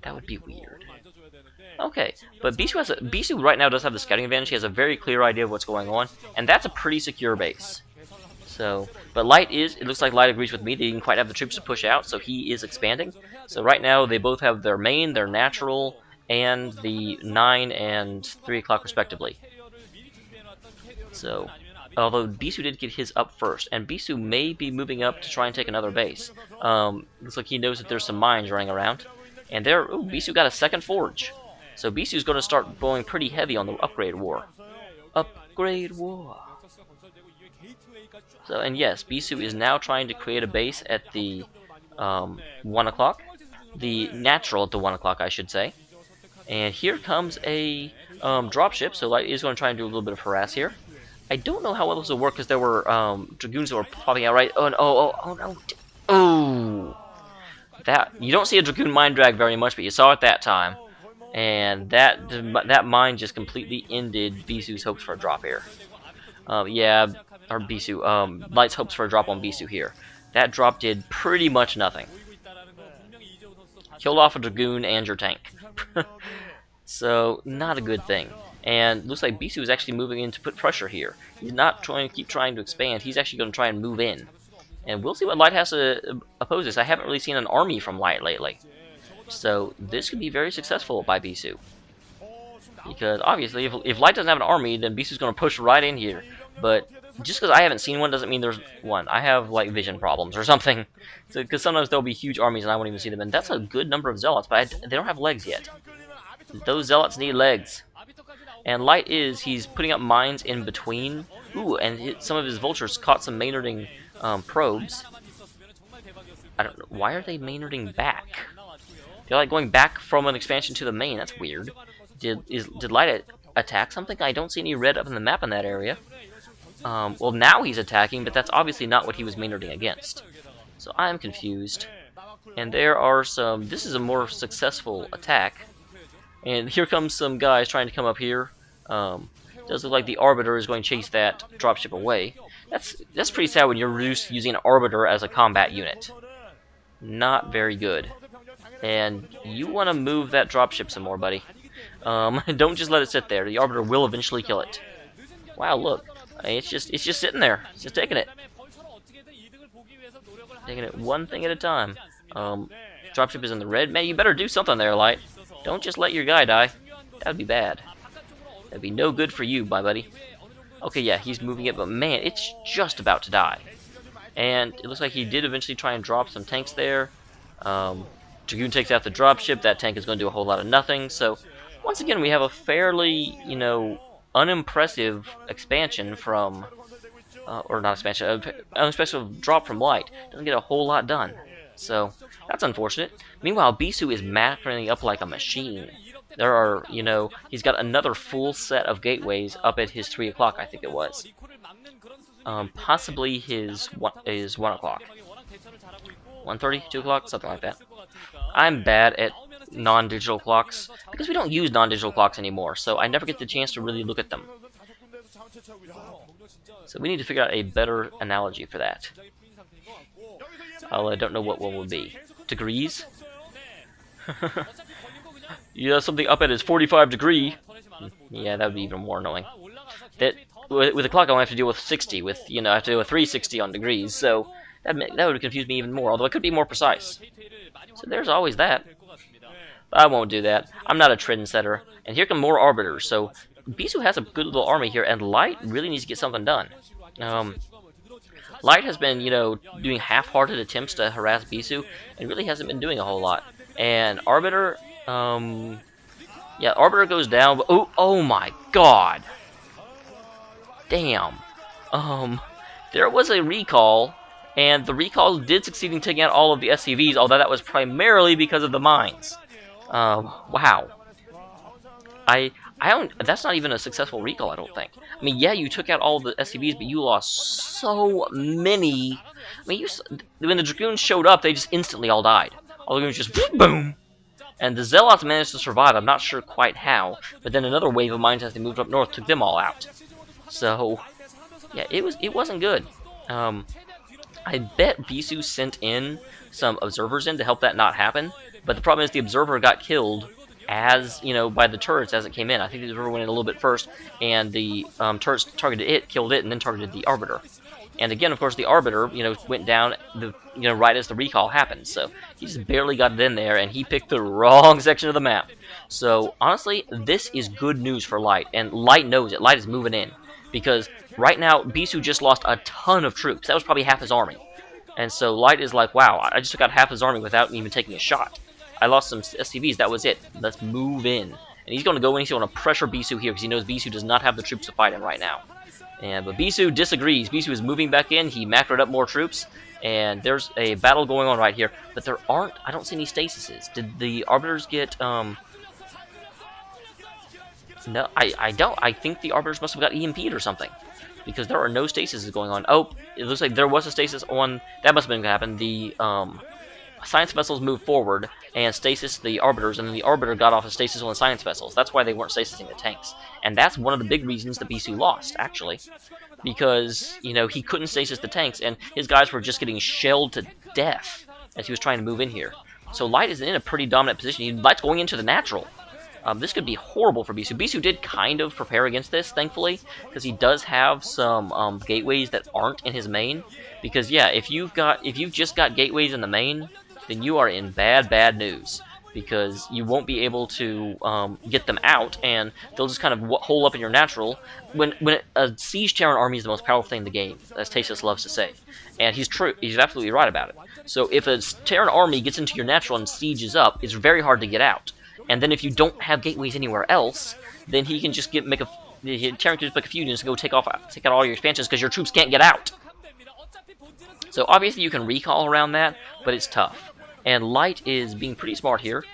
That would be weird. Okay, but Bisu right now does have the scouting advantage. He has a very clear idea of what's going on, and that's a pretty secure base. So, but it looks like Light agrees with me. They didn't quite have the troops to push out, so he is expanding. So right now they both have their main, their natural, and the 9 and 3 o'clock respectively. So, although Bisu did get his up first, and Bisu may be moving up to try and take another base. Looks like he knows that there's some mines running around. And there, ooh, Bisu got a second forge. So Bisu's going to start going pretty heavy on the upgrade war. Upgrade war. So, and yes, Bisu is now trying to create a base at the 1 o'clock. The natural at the 1 o'clock, I should say. And here comes a dropship, so Light is going to try and do a little bit of harass here. I don't know how well this will work because there were dragoons that were popping out right. Oh no! Oh! That you don't see a dragoon mine drag very much, but you saw it that time, and that mine just completely ended Bisu's hopes for a drop here. Yeah, or Bisu. Light's hopes for a drop on Bisu here. That drop did pretty much nothing. Killed off a dragoon and your tank. So not a good thing. And looks like Bisu is actually moving in to put pressure here. He's not trying to keep trying to expand. He's actually going to try and move in. And we'll see what Light has to oppose this. I haven't really seen an army from Light lately. So this could be very successful by Bisu. Because obviously if Light doesn't have an army, then Bisu's going to push right in here. But just because I haven't seen one doesn't mean there's one. I have like vision problems or something. Because sometimes there'll be huge armies and I won't even see them. And that's a good number of zealots, but they don't have legs yet. Those zealots need legs. And Light he's putting up mines in between. Ooh, and some of his vultures caught some Maynarding probes. I don't know, why are they Maynarding back? They're like going back from an expansion to the main. That's weird. Did Light attack something? I don't see any red up in the map in that area. Well, now he's attacking, but that's obviously not what he was Maynarding against. So I'm confused. And there are some. This is a more successful attack. And here comes some guys trying to come up here. Does look like the Arbiter is going to chase that dropship away. That's pretty sad when you're reduced to using an Arbiter as a combat unit. Not very good. And you want to move that dropship some more, buddy. Don't just let it sit there. The Arbiter will eventually kill it. Wow, look. It's just sitting there. It's just taking it. Taking it one thing at a time. Dropship is in the red. Man, you better do something there, Light. Don't just let your guy die. That'd be bad. That'd be no good for you, my buddy. Okay, yeah, he's moving it, but man, it's just about to die. And it looks like he did eventually try and drop some tanks there. Dragoon takes out the dropship. That tank is going to do a whole lot of nothing. So, once again, we have a fairly, unimpressive expansion from... or not expansion, unimpressive drop from Light. Doesn't get a whole lot done. So, that's unfortunate. Meanwhile, Bisu is macroing up like a machine. There are, he's got another full set of gateways up at his 3 o'clock, I think it was. Possibly his 1 o'clock. 1:30, 2 o'clock, something like that. I'm bad at non-digital clocks, because we don't use non-digital clocks anymore, so I never get the chance to really look at them. So we need to figure out a better analogy for that. I don't know what one would be. Degrees? Yeah, something up at his 45 degree. Yeah, that would be even more annoying. That with a clock, I have to deal with 60. I have to do a 360 on degrees. So that would confuse me even more. Although it could be more precise. So there's always that. But I won't do that. I'm not a trendsetter. And here come more arbiters. So Bisu has a good little army here, and Light really needs to get something done. Light has been, doing half-hearted attempts to harass Bisu, and really hasn't been doing a whole lot. And Arbiter, yeah, Arbiter goes down. But, oh my God! Damn. There was a recall, and the recall did succeed in taking out all of the SCVs, although that was primarily because of the mines. Wow. That's not even a successful recall, I don't think. I mean, yeah, you took out all of the SCVs, but you lost so many. I mean, when the Dragoons showed up, they just instantly all died. All the Dragoons just boom! And the Zealots managed to survive. I'm not sure quite how, but then another wave of mines as they moved up north took them all out. So, yeah, it wasn't good. I bet Bisu sent in some observers in to help that not happen, But the problem is the Observer got killed as, by the turrets as it came in. I think the Observer went in a little bit first, and the turrets targeted it, killed it, and then targeted the Arbiter. And again, of course, the Arbiter, went down right as the recall happened. So he just barely got it in there, and he picked the wrong section of the map. So honestly, this is good news for Light, and Light knows it. Light is moving in because right now Bisu just lost a ton of troops. That was probably half his army, and so Light is like, wow, I just took out half his army without even taking a shot. I lost some SCVs. That was it. Let's move in, and he's going to go in. He's going to pressure Bisu here because he knows Bisu does not have the troops to fight him right now. But Bisu disagrees. Bisu is moving back in. He macroed up more troops, and there's a battle going on right here. But I don't see any stasises. Did the Arbiters get, No, I don't. I think the Arbiters must have got EMP'd or something, because there are no stasises going on. Oh, it looks like there was a stasis on, that must have been what happened. The, science vessels moved forward and stasis the Arbiters, and then the Arbiter got off of stasis on the science vessels. That's why they weren't stasising the tanks. And that's one of the big reasons that Bisu lost, actually. Because, he couldn't stasis the tanks, and his guys were just getting shelled to death as he was trying to move in here. So Light is in a pretty dominant position. Light's going into the natural. This could be horrible for Bisu. Bisu did kind of prepare against this, thankfully, because he does have some gateways that aren't in his main. Because, yeah, if you've just got gateways in the main, then you are in bad news, because you won't be able to get them out, and they'll just kind of hole up in your natural. When a siege Terran army is the most powerful thing in the game, as Tasis loves to say, and he's true, he's absolutely right about it. So if a Terran army gets into your natural and sieges up, it's very hard to get out. And then if you don't have gateways anywhere else, then he can just Terran can just make a few units and go take out all your expansions because your troops can't get out. So obviously you can recall around that, but it's tough. And Light is being pretty smart here.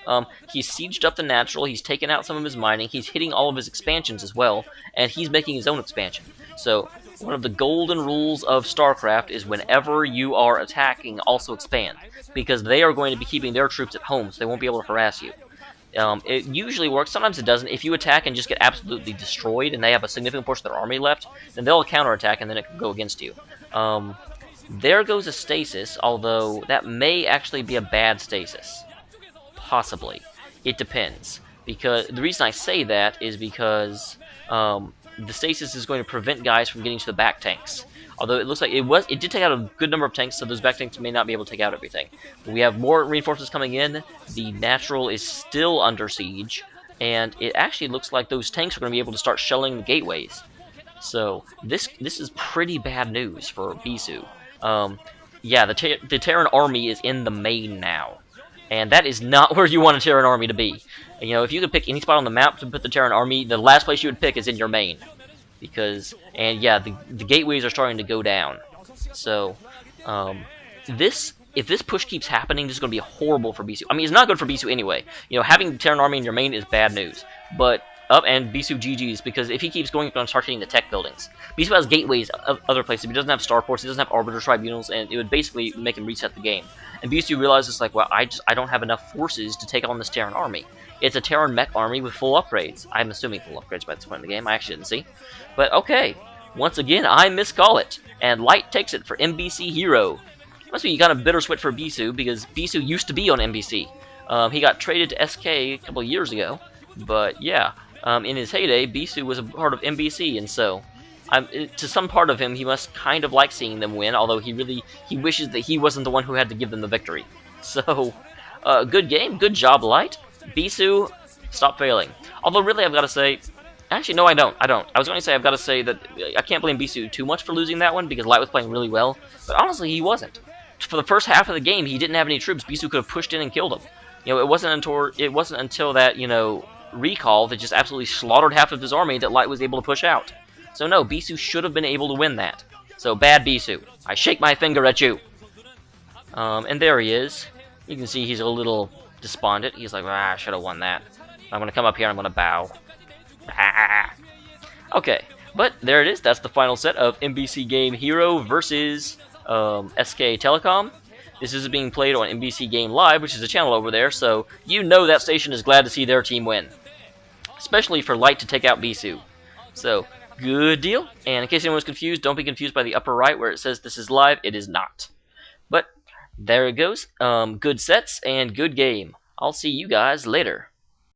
He's sieged up the natural, he's taken out some of his mining, he's hitting all of his expansions as well, and he's making his own expansion. So one of the golden rules of StarCraft is whenever you are attacking, also expand, because they are going to be keeping their troops at home, so they won't be able to harass you. It usually works, sometimes it doesn't. If you attack and just get absolutely destroyed, and they have a significant portion of their army left, then they'll counterattack, and then it can go against you. There goes a stasis, although that may actually be a bad stasis. Possibly. It depends. Because the reason I say that is because the stasis is going to prevent guys from getting to the back tanks. Although it looks like it did take out a good number of tanks, so those back tanks may not be able to take out everything. But we have more reinforcements coming in. The natural is still under siege, and it actually looks like those tanks are going to be able to start shelling the gateways. So this is pretty bad news for Bisu. Yeah, the Terran army is in the main now, and that is not where you want a Terran army to be. If you could pick any spot on the map to put the Terran army, the last place you would pick is in your main, and yeah, the gateways are starting to go down. So, if this push keeps happening, this is going to be horrible for Bisu. I mean, it's not good for Bisu anyway. Having the Terran army in your main is bad news, but and Bisu GG's, because if he keeps going, he's going to start hitting the tech buildings. Bisu has gateways other places. He doesn't have starports, he doesn't have arbiter tribunals, and it would basically make him reset the game. And Bisu realizes, like, well, I don't have enough forces to take on this Terran army. It's a Terran mech army with full upgrades. I'm assuming full upgrades by this point in the game. I actually didn't see. But okay, once again, I miscall it, and Light takes it for MBC Hero. Must be kind of bittersweet for Bisu, because Bisu used to be on MBC. He got traded to SK a couple of years ago, but yeah. In his heyday, Bisu was a part of MBC, and so, to some part of him, he must kind of like seeing them win, although he wishes that he wasn't the one who had to give them the victory. So, good game, good job, Light. Bisu, stop failing. Although, really, I've got to say, actually, no, I don't. I was going to say, I've got to say that I can't blame Bisu too much for losing that one, because Light was playing really well, but honestly, he wasn't. For the first half of the game, he didn't have any troops. Bisu could have pushed in and killed him. It wasn't until that, recall that just absolutely slaughtered half of his army that Light was able to push out. So no, Bisu should have been able to win that. So bad Bisu. I shake my finger at you. And there he is. You can see he's a little despondent. He's like, I should have won that. I'm going to come up here and I'm going to bow. Okay, but there it is. That's the final set of MBC Game Hero versus SK Telecom. This is being played on MBC Game Live, which is a channel over there, so that station is glad to see their team win. Especially for Light to take out Bisu. So, good deal. And in case anyone was confused, don't be confused by the upper right where it says this is live. It is not. But, there it goes. Good sets and good game. I'll see you guys later.